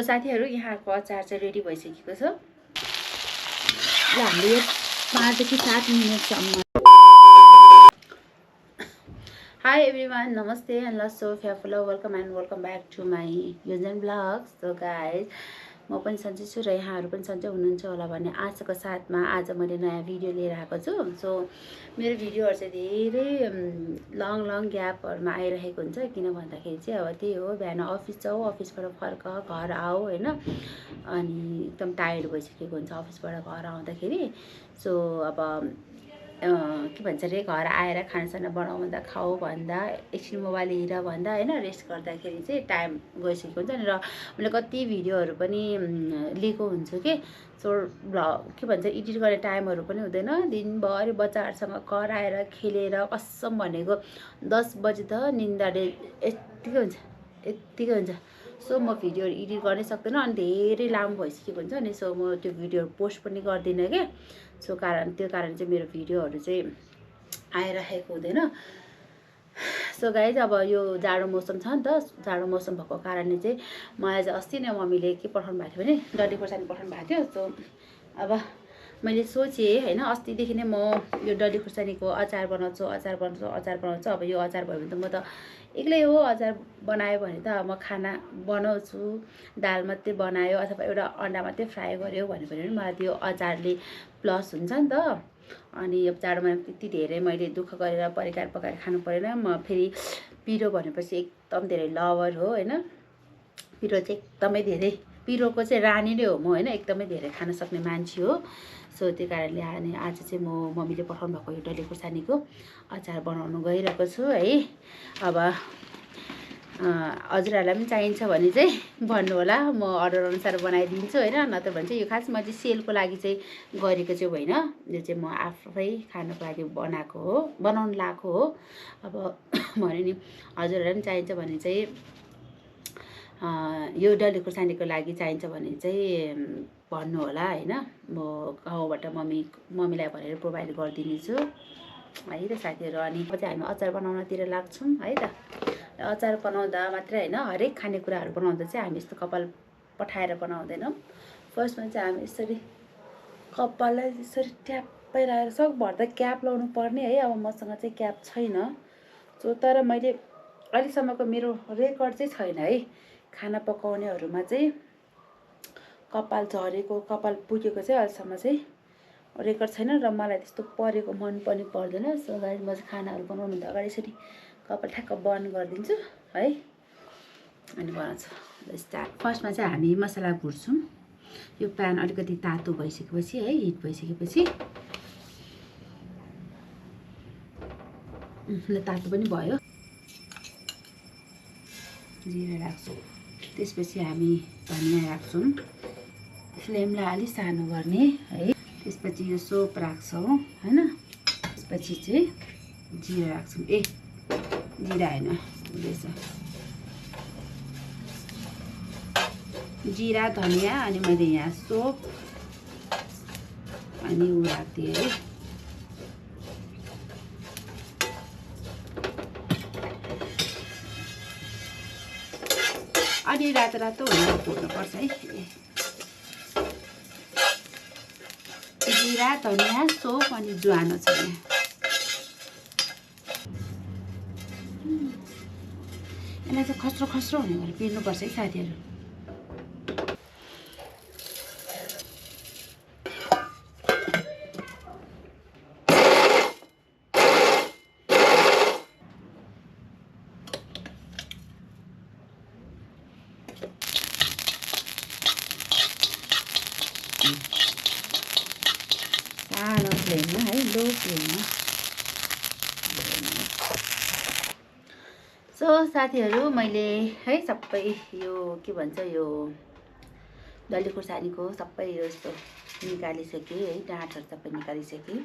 साथीहरु यहाँको अचार चाहिँ रेडी भइसकेको छ। ल हामीले 5 देखि 7 मिनेटसम्म। Hi everyone, namaste and love so hello, welcome and welcome back to my Yujan vlogs. So guys, म पनि सन्चै छु र यहाँहरु पनि सन्चै हुनुहुन्छ होला भन्ने आशाको साथमा आज मैले नयाँ भिडियो लिएर आएको छु। सो मेरो भिडियोहरु चाहिँ धेरै लङ ग्यापहरुमा आइरहेको हुन्छ किन भन्दाखेरि चाहिँ अब त्यही हो, बिहान अफिस जाऊ, अफिसबाट फर्क, घर आऊ हैन, अनि एकदम टायर्ड भइसकेको हुन्छ अफिसबाट घर आउँदाखेरि। सो अब के भन्छ रे, घर आएर खानासाना बनाउँदा खाऊ भन्दा एकछिन मोबाइल हेर भन्दा हैन, रेस्ट गर्दाखेरि चाहिँ टाइम गइसकेको हुन्छ नि। र मैले कति भिडियोहरु पनि लिएको हुन्छु के। सो भ्लग के भन्छ एडिट गर्ने टाइमहरु पनि हुँदैन, दिनभरि बच्चाहरुसँग कराएर खेलेर कसम भनेको 10 बजे त निन्दाले यतिकै हुन्छ। सो म भिडियोहरु एडिट गर्नै सक्दैन अनि धेरै लामो भइसकेको हुन्छ नि। सो म त्यो भिडियोहरु पोस्ट पनि गर्दिनँ के। सो त्यो कारण चाहिँ मेरो भिडियोहरु चाहिँ आइरहेको हुँदैन। सो गाइज, अब यो जाडो मौसम छ नि त, जाडो मौसम भएको कारणले चाहिँ मलाई चाहिँ अस्ति नै मम्मीले के पठाउनु भएको थियो भने डल्ले खोर्सानी पठाउनु भएको थियो। सो अब मैले सोचेँ हैन, अस्तिदेखि नै म यो डल्ले खोर्सानीको अचार बनाउँछु। अब यो अचार भयो भने त म त एक्लै हो, अचार बनायो भने त म खाना बनाउँछु, दाल मात्रै बनायो अथवा एउटा अन्डा मात्रै फ्राई गर्यो भने पनि मलाई त्यो अचारले प्लस हुन्छ नि त। अनि यो जाडोमा त्यति धेरै मैले दुःख गरेर परिकार पकाएर खानु परेन। म फेरि पिरो भनेपछि एकदम धेरै लभर हो हैन, पिरो चाहिँ एकदमै धेरै, पिरोको चाहिँ रानी नै हो म हैन, एकदमै धेरै खान सक्ने मान्छे हो। सो त्यो कारणले अनि आज चाहिँ म मम्मीले पठाउनु भएको यो डल्ले खोर्सानीको अचार बनाउनु गइरहेको छु है। अब हजुरहरूलाई पनि चाहिन्छ भने चाहिँ भन्नु होला, म अर्डर अनुसार बनाइदिन्छु हैन। नत्र भने चाहिँ यो खास म चाहिँ सेलको लागि चाहिँ गरेको चाहिँ होइन, यो चाहिँ म आफै खानको लागि बनाएको हो, बनाउन लाएको हो। अब भने नि हजुरहरूलाई पनि चाहिन्छ भने चाहिँ यो डल्ले खोर्सानीको लागि चाहिन्छ भने चाहिँ भन्नु होला हैन। म गाउँबाट मम्मीलाई भनेर प्रोभाइड गरिदिनेछु है त साथीहरु। अनि चाहिँ हामी अचार बनाउनतिर लाग्छौँ है त। अचार बनाउँदा मात्रै हैन, हरेक खानेकुराहरु बनाउँदा चाहिँ हामी यस्तो कपाल पठाएर बनाउँदैनौँ। फर्स्टमा चाहिँ हामी यसरी कपाललाई यसरी ट्याप्पै राखेर सकभर त क्याप लाउनु पर्ने है। अब मसँग चाहिँ क्याप छैन। सो तर मैले अहिलेसम्मको मेरो रेकर्ड चाहिँ छैन है, खाना पकाउनेहरूमा चाहिँ कपाल झरेको, कपाल पुगेको चाहिँ अहिलेसम्म चाहिँ रेकर्ड छैन र मलाई त्यस्तो परेको मन पनि पर्दैन। सो गाइस, म चाहिँ खानाहरू बनाउनुभन्दा अगाडि यसरी कपाल ठ्याक्क बन्द गरिदिन्छु है, अनि बनाउँछु। स्टार्ट। फर्स्टमा चाहिँ हामी मसला भुट्छौँ। यो प्यान अलिकति तातो भइसकेपछि है, हिट भइसकेपछि तातो पनि भयो, जिरा राख्छौँ। त्यसपछि हामी धनिया राख्छौँ, फ्लेमलाई अलिक सानो गर्ने है। त्यसपछि यो सोप राख्छौँ हैन। त्यसपछि चाहिँ जिरा राख्छौँ। जिरा हैन, रहेछ जिरा, धनिया, अनि मैले यहाँ सोप अनि उ राख्दिएँ है। अनि रातो हुन भुट्नुपर्छ है। जिरा, धनिया, सोप अनि ज्वानो छ यहाँ। यसलाई चाहिँ खस्रो हुने गरी पिर्नुपर्छ है साथीहरु। सानो फ्लेममा है, लो फ्लेममा। सो साथीहरु, मैले है सबै यो के भन्छ यो डल्ले खोर्सानीको सबै यो यस्तो निकालिसकेँ है, डाँठहरु सबै निकालिसकेँ।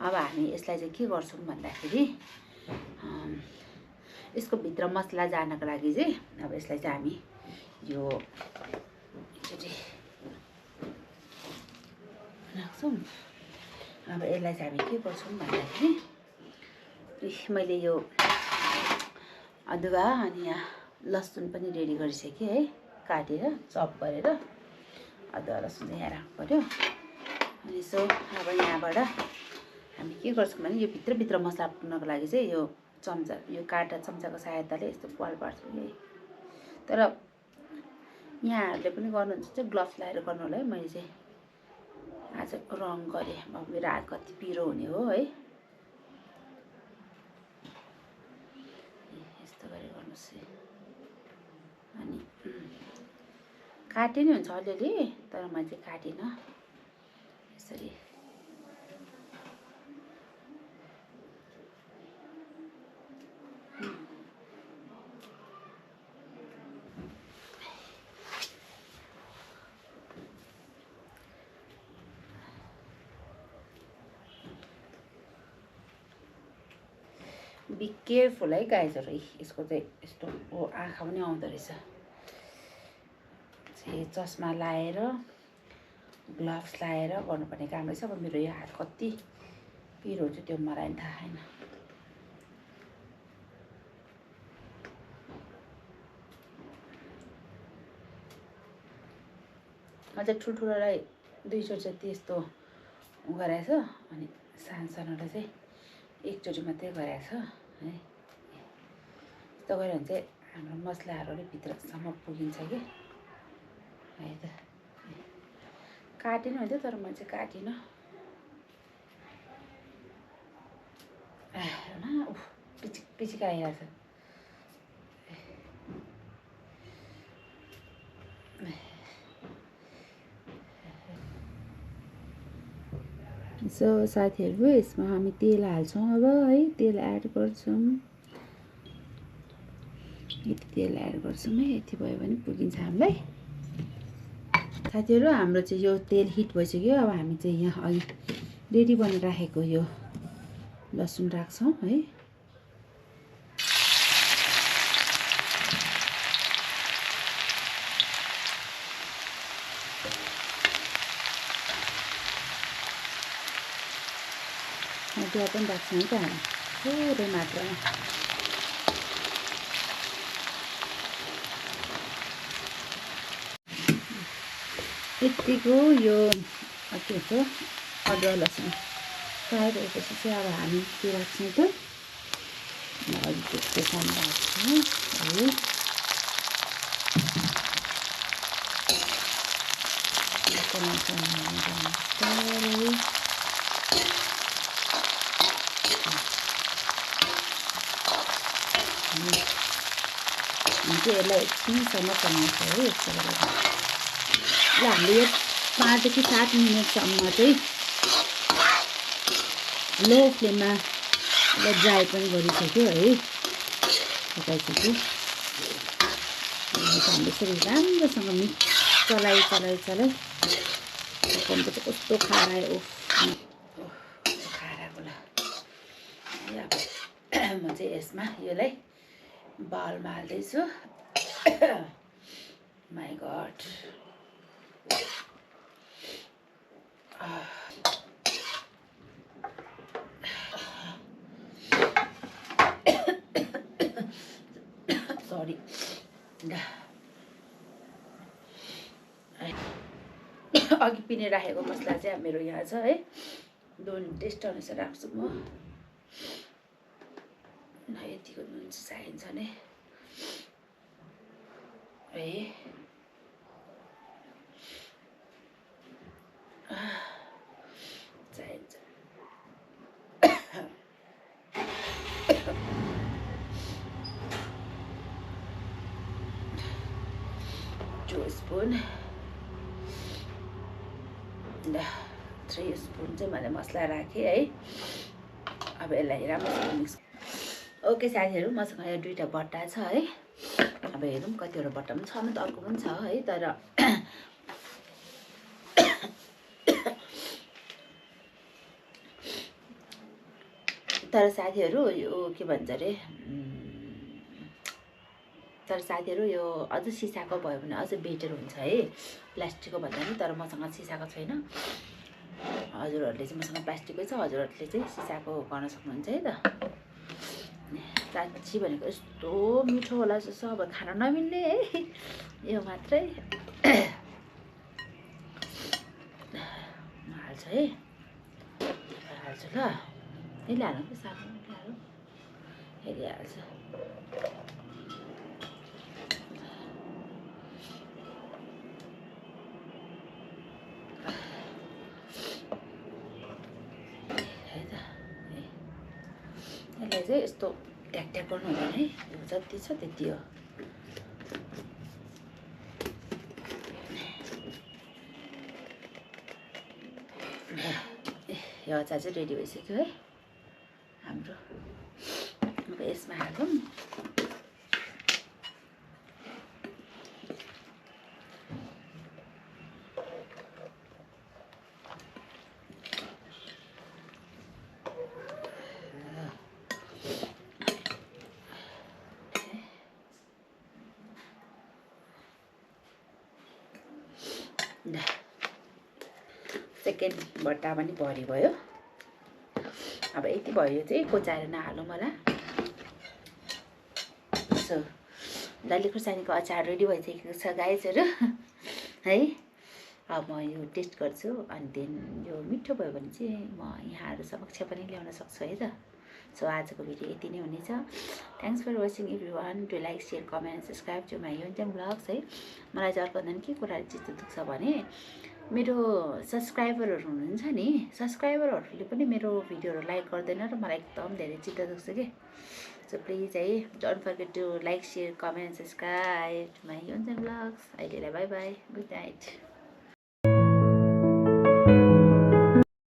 अब हामी यसलाई चाहिँ के गर्छौं भन्दाखेरि यसको भित्र मसला जानको लागि चाहिँ अब यसलाई चाहिँ हामी यो राख्छौं। अब यसलाई चाहिँ हामी के गर्छौं भन्दाखेरि मैले यो अदुवा अनि यहाँ लसुन पनि रेडी गरिसकेँ है, काटेर चप गरेर अदुवा लसुन यहाँ राख्नु पर्यो। अनि यसो अब यहाँबाट हामी के गर्छौँ भने यो भित्रभित्र मसला पुर्नको लागि चाहिँ यो चम्चा यो काँटा चम्चाको सहायताले यस्तो पाल पार्छौँ है। तर यहाँहरूले पनि गर्नुहुन्छ चाहिँ ग्लोभ्स लगाएर गर्नु होला है। मैले चाहिँ आज रङ गरेँ। अब मेरो हात कति पिरो हुने हो है। यस्तो गरेर गर्नुहोस् है। अनि काटे नै हुन्छ अलिअलि, तर मैले चाहिँ काटिनँ यसरी। बी केयरफुल है गाइजहरू। यसको चाहिँ यस्तो आँखा पनि आउँदो रहेछ। चस्मा लाएर ग्लोभ्स लाएर गर्नुपर्ने काम रहेछ। अब मेरो यो हात कति पिरो हुन्छ त्यो मलाई पनि थाहा छैन। अझै ठुल्ठुलोलाई 2 चोटि जति यस्तो गराएछ, अनि सानोलाई चाहिँ 1 चोटि मात्रै गराएछ है। यस्तो गऱ्यो भने चाहिँ हाम्रो मसलाहरू अलिक भित्रसम्म पुगिन्छ कि है त। काटिनु हुन्थ्यो तर मैले चाहिँ काटिनँ। पिचिक पिचिक आइरहेछ। सो साथीहरू यसमा हामी तेल हाल्छौँ अब है। तेल एड गर्छौँ। यति तेल एड गर्छौँ है। यति भयो भने पुगिन्छ हामीलाई। साथीहरू हाम्रो चाहिँ यो तेल हिट भइसक्यो। अब हामी चाहिँ यहाँ अघि रेडी बनाएर राखेको यो लसुन राख्छौँ है। अदुवा पनि राख्छौँ है त हामी थोरै मात्रामा। यतिको यो के भन्छ अदुवा लसुन फ्राई भएपछि चाहिँ अब हामी के राख्छौँ त अलिक त्यसको सानो राख्छौँ है। चाहिँ यसलाई एकछिनसम्म चलाउँछ है। यस्तो गरेर ल हामीले यो 5 देखि 7 मिनटसम्म चाहिँ लो फ्लेममा यसलाई ड्राई पनि गरिसक्यो है। पकाइसक्यो। हामीले यसरी राम्रोसँग मिक्स चलाइ पकाउनु चाहिँ कस्तो खारा हो। खाराको ल अब म चाहिँ यसमा यसलाई बाउलमा हाल्दैछु। My god. सरी। अघि पिने राखेको मसला चाहिँ मेरो यहाँ छ है। नुन टेस्ट अनुसार राख्छु म। यतिको नुन चाहिन्छ नि है। चाहिन्छ 2 स्पुन 3 स्पुन चाहिँ मैले मसला राखेँ है। अब यसलाई राम्रोसँग मिक्स। ओके साथीहरू, मसँग यो 2टा बट्टा छ है। अब हेरौँ कतिवटा बट्टा पनि छ न त, अर्को पनि छ है। तर साथीहरू यो के भन्छ अरे, तर साथीहरू यो अझ सिसाको भयो भने अझ बेटर हुन्छ है प्लास्टिकको भन्दा नि। तर मसँग सिसाको छैन। हजुरहरूले चाहिँ मसँग प्लास्टिककै छ। हजुरहरूले चाहिँ सिसाको गर्न सक्नुहुन्छ है त। साँच्ची भनेको यस्तो मिठो होला जस्तो अब खान नमिल्ने है यो मात्रै हाल्छ है हाल्छु ल यसले हाल्नु कि सानो हाल्नु यसले हाल्छ यसलाई चाहिँ यस्तो ट्याक गर्नु हुँदैन है जति छ त्यति हो यो अचार चाहिँ रेडी भइसक्यो है हाम्रो अब यसमा हालौँ सेकेन्ड बट्टा पनि भरि भयो अब यति भयो चाहिँ कोचाएर नहालौँ होला सो डल्ले खुर्सानीको अचार रेडी भइसकेको छ गाइजहरू है अब म यो टेस्ट गर्छु अनि देन यो मिठो भयो भने चाहिँ म यहाँहरू समक्ष पनि ल्याउन सक्छु है त सो आजको भिडियो यति नै हुनेछ thanks for watching everyone to like share comment subscribe to my Yonjan blogs है मलाई चाहिँ अर्को के कुराले चित्त दुख्छ भने मेरो सब्सक्राइबरहरू हुनुहुन्छ नि सब्सक्राइबरहरूले पनि मेरो भिडियोहरू लाइक गर्दैन र मलाई एकदम धेरै चित्त दुख्छ कि सो प्लिज है don't forget to like share comment subscribe to my Yonjan blogs अहिलेलाई बाई बाई गुड नाइट